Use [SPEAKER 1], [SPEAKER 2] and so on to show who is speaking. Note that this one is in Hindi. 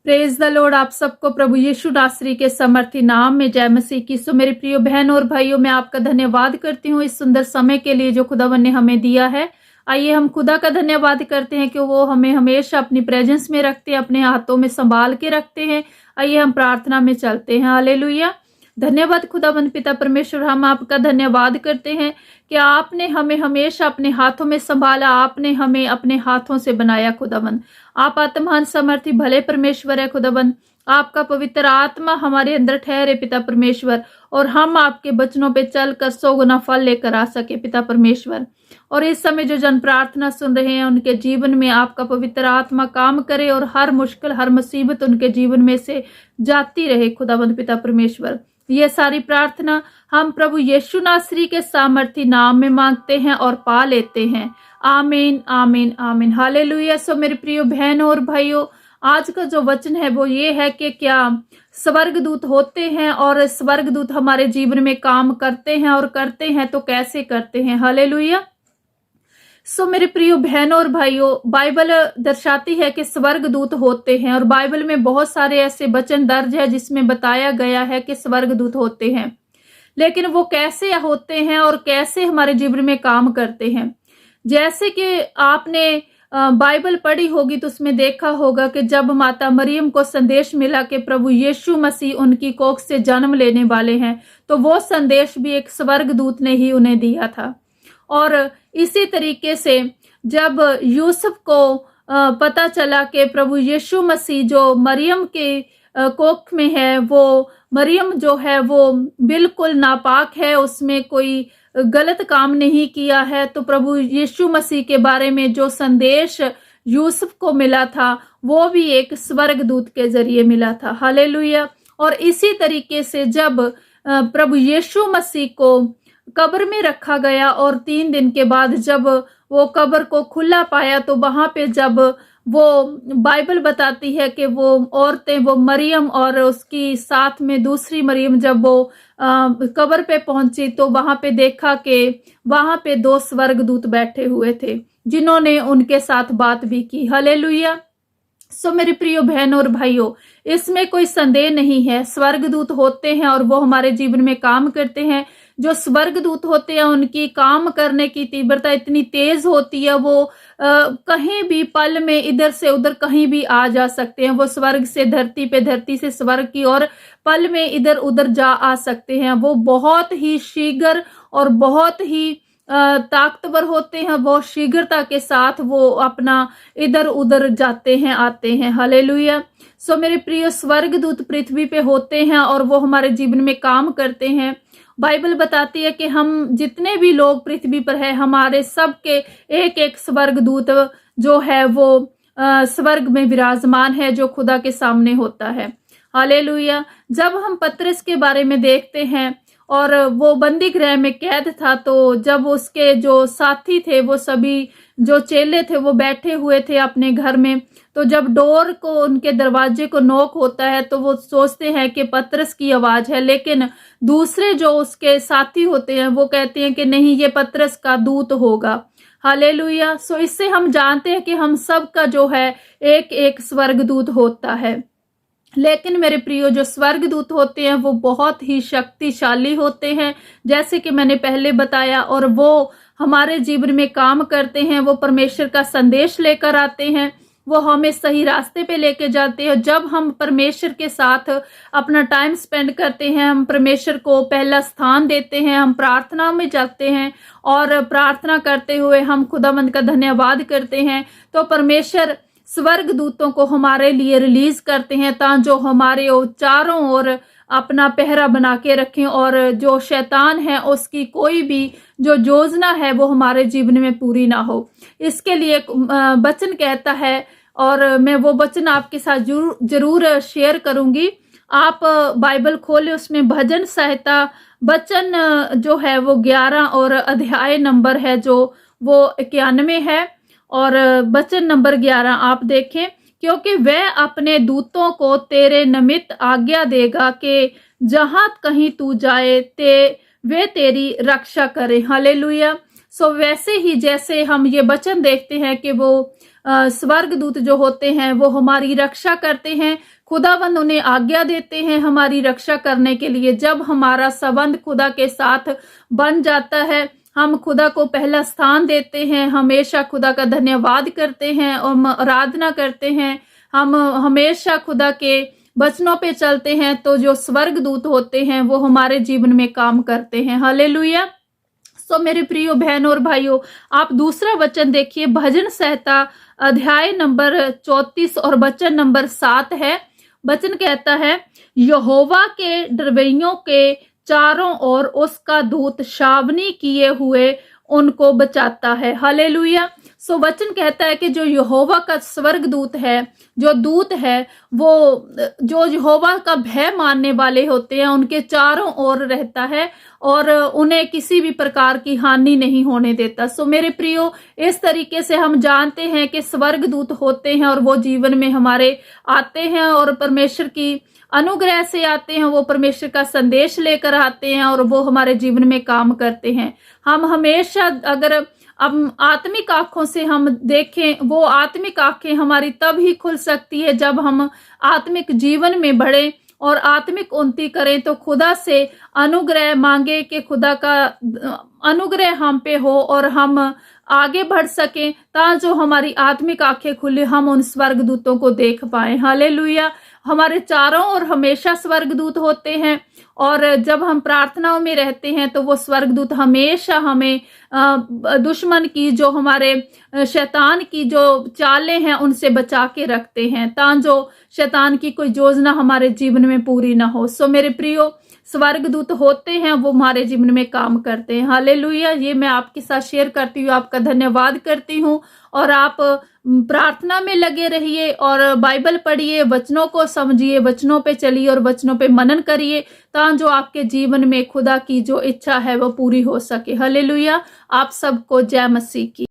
[SPEAKER 1] Praise the Lord. आप सबको प्रभु यीशु नासरी के समर्थी नाम में जय मसीह की। सो मेरे प्रिय बहन और भाइयों, मैं आपका धन्यवाद करती हूँ इस सुंदर समय के लिए जो खुदावन ने हमें दिया है। आइए हम खुदा का धन्यवाद करते हैं कि वो हमें हमेशा अपनी प्रेजेंस में रखते हैं, अपने हाथों में संभाल के रखते हैं। आइए हम प्रार्थना में चलते हैं। हालेलुया। धन्यवाद खुदावन पिता परमेश्वर, हम आपका धन्यवाद करते हैं कि आपने हमें हमेशा अपने हाथों में संभाला, आपने हमें अपने हाथों से बनाया। खुदावन आप आत्महान समर्थी भले परमेश्वर है। खुदावन आपका पवित्र आत्मा हमारे अंदर ठहरे पिता परमेश्वर, और हम आपके वचनों पे चलकर 100 गुना फल लेकर आ सके पिता परमेश्वर। और इस समय जो जन प्रार्थना सुन रहे हैं उनके जीवन में आपका पवित्र आत्मा काम करे और हर मुश्किल हर मुसीबत उनके जीवन में से जाती रहे। खुदावंद पिता परमेश्वर, ये सारी प्रार्थना हम प्रभु यीशु नासरी के सामर्थी नाम में मांगते हैं और पा लेते हैं। आमीन आमीन आमीन। हालेलुया। सो मेरे प्रिय बहनों और भाइयों, आज का जो वचन है वो ये है कि क्या स्वर्गदूत होते हैं और स्वर्गदूत हमारे जीवन में काम करते हैं, और करते हैं तो कैसे करते हैं। हालेलुया। सो मेरे प्रिय बहनों और भाइयों, बाइबल दर्शाती है कि स्वर्गदूत होते हैं, और बाइबल में बहुत सारे ऐसे वचन दर्ज है जिसमें बताया गया है कि स्वर्गदूत होते हैं। लेकिन वो कैसे होते हैं और कैसे हमारे जीवन में काम करते हैं। जैसे कि आपने बाइबल पढ़ी होगी तो उसमें देखा होगा कि जब माता मरियम को संदेश मिला कि प्रभु यीशु मसीह उनकी कोख से जन्म लेने वाले हैं, तो वो संदेश भी एक स्वर्गदूत ने ही उन्हें दिया था। और इसी तरीके से जब यूसुफ को पता चला कि प्रभु यीशु मसीह जो मरियम के कोख में है, वो मरियम जो है वो बिल्कुल नापाक है, उसमें कोई गलत काम नहीं किया है, तो प्रभु यीशु मसीह के बारे में जो संदेश यूसुफ को मिला था वो भी एक स्वर्गदूत के जरिए मिला था। हालेलुया। और इसी तरीके से जब प्रभु यीशु मसीह को कब्र में रखा गया और 3 दिन के बाद जब वो कब्र को खुला पाया, तो वहां पे जब वो बाइबल बताती है कि वो औरतें, वो मरियम और उसकी साथ में दूसरी मरियम, जब वो कब्र पे पहुंची तो वहां पे देखा कि वहां पे 2 स्वर्गदूत बैठे हुए थे जिन्होंने उनके साथ बात भी की। हालेलुया। सो मेरे प्रिय बहनों और भाइयों, इसमें कोई संदेह नहीं है, स्वर्गदूत होते हैं और वो हमारे जीवन में काम करते हैं। जो स्वर्गदूत होते हैं उनकी काम करने की तीव्रता इतनी तेज होती है, वो कहीं भी पल में इधर से उधर कहीं भी आ जा सकते हैं। वो स्वर्ग से धरती पे, धरती से स्वर्ग की और पल में इधर उधर जा आ सकते हैं। वो बहुत ही शीघ्र और बहुत ही ताकतवर होते हैं। वो शीघ्रता के साथ वो अपना इधर उधर जाते हैं, आते हैं। हालेलुया। सो मेरे प्रिय, स्वर्गदूत पृथ्वी पे होते हैं और वो हमारे जीवन में काम करते हैं। बाइबल बताती है कि हम जितने भी लोग पृथ्वी पर है, हमारे सबके एक एक स्वर्गदूत जो है वो स्वर्ग में विराजमान है, जो खुदा के सामने होता है। हालेलुया। जब हम पतरस के बारे में देखते हैं, और वो बंदी गृह में कैद था, तो जब उसके जो साथी थे, वो सभी जो चेले थे, वो बैठे हुए थे अपने घर में, तो जब डोर को, उनके दरवाजे को नॉक होता है, तो वो सोचते हैं कि पतरस की आवाज है, लेकिन दूसरे जो उसके साथी होते हैं वो कहते हैं कि नहीं, ये पतरस का दूत होगा। हालेलुया। सो इससे हम जानते हैं कि हम सब का जो है एक एक स्वर्गदूत होता है। लेकिन मेरे प्रियो, जो स्वर्गदूत होते हैं वो बहुत ही शक्तिशाली होते हैं, जैसे कि मैंने पहले बताया, और वो हमारे जीवन में काम करते हैं। वो परमेश्वर का संदेश लेकर आते हैं, वो हमें सही रास्ते पे लेके जाते हैं। जब हम परमेश्वर के साथ अपना टाइम स्पेंड करते हैं, हम परमेश्वर को पहला स्थान देते हैं, हम प्रार्थना में जाते हैं और प्रार्थना करते हुए हम खुदावंद का धन्यवाद करते हैं, तो परमेश्वर स्वर्गदूतों को हमारे लिए रिलीज करते हैं, ताकि जो हमारे चारों ओर अपना पहरा बना के रखें, और जो शैतान है उसकी कोई भी जो योजना है वो हमारे जीवन में पूरी ना हो। इसके लिए वचन कहता है, और मैं वो वचन आपके साथ जरूर शेयर करूंगी। आप बाइबल खोले, उसमें भजन संहिता वचन जो है वो 11 और अध्याय नंबर है जो वो 91 है, और वचन नंबर 11 आप देखें। क्योंकि वह अपने दूतों को तेरे निमित्त आज्ञा देगा कि जहां कहीं तू जाए वे तेरी रक्षा करें। हालेलुया। सो वैसे ही जैसे हम ये वचन देखते हैं कि वो स्वर्गदूत जो होते हैं वो हमारी रक्षा करते हैं। खुदावंद उन्हें आज्ञा देते हैं हमारी रक्षा करने के लिए। जब हमारा संबंध खुदा के साथ बन जाता है, हम खुदा को पहला स्थान देते हैं, हमेशा खुदा का धन्यवाद करते हैं और आराधना करते हैं, हम हमेशा खुदा के वचनों पे चलते हैं, तो जो स्वर्गदूत होते हैं वो हमारे जीवन में काम करते हैं। हालेलुया। सो मेरे प्रियो बहनों और भाइयों, आप दूसरा वचन देखिए, भजन संहिता अध्याय नंबर 34 और वचन नंबर 7 है। वचन कहता है, यहोवा के डरवैयों के चारों ओर उसका दूत छावनी किए हुए उनको बचाता है। हालेलुया। सो वचन कहता है कि जो यहोवा का स्वर्गदूत है, जो दूत है, वो जो यहोवा का भय मानने वाले होते हैं उनके चारों ओर रहता है और उन्हें किसी भी प्रकार की हानि नहीं होने देता। सो मेरे प्रियो, इस तरीके से हम जानते हैं कि स्वर्गदूत होते हैं और वो जीवन में हमारे आते हैं और परमेश्वर की अनुग्रह से आते हैं, वो परमेश्वर का संदेश लेकर आते हैं और वो हमारे जीवन में काम करते हैं। हम हमेशा अगर अब आत्मिक आंखों से हम देखें, वो आत्मिक आंखें हमारी तब ही खुल सकती है जब हम आत्मिक जीवन में बढ़े और आत्मिक उन्नति करें, तो खुदा से अनुग्रह मांगे कि खुदा का अनुग्रह हम पे हो और हम आगे बढ़ सकें, ताकि जो हमारी आत्मिक आंखें खुले, हम उन स्वर्गदूतों को देख पाए। हालेलुया। हमारे चारों ओर हमेशा स्वर्गदूत होते हैं और जब हम प्रार्थनाओं में रहते हैं तो वो स्वर्गदूत हमेशा हमें दुश्मन की, जो हमारे शैतान की जो चालें हैं उनसे बचा के रखते हैं, ताकि जो शैतान की कोई योजना हमारे जीवन में पूरी ना हो। सो मेरे प्रियो, स्वर्गदूत होते हैं, वो हमारे जीवन में काम करते हैं। हालेलुया। ये मैं आपके साथ शेयर करती हूँ, आपका धन्यवाद करती हूँ और आप प्रार्थना में लगे रहिए और बाइबल पढ़िए, वचनों को समझिए, वचनों पे चलिए और वचनों पे मनन करिए, ताकि जो आपके जीवन में खुदा की जो इच्छा है वो पूरी हो सके। हालेलुया। आप सबको जय मसीह की।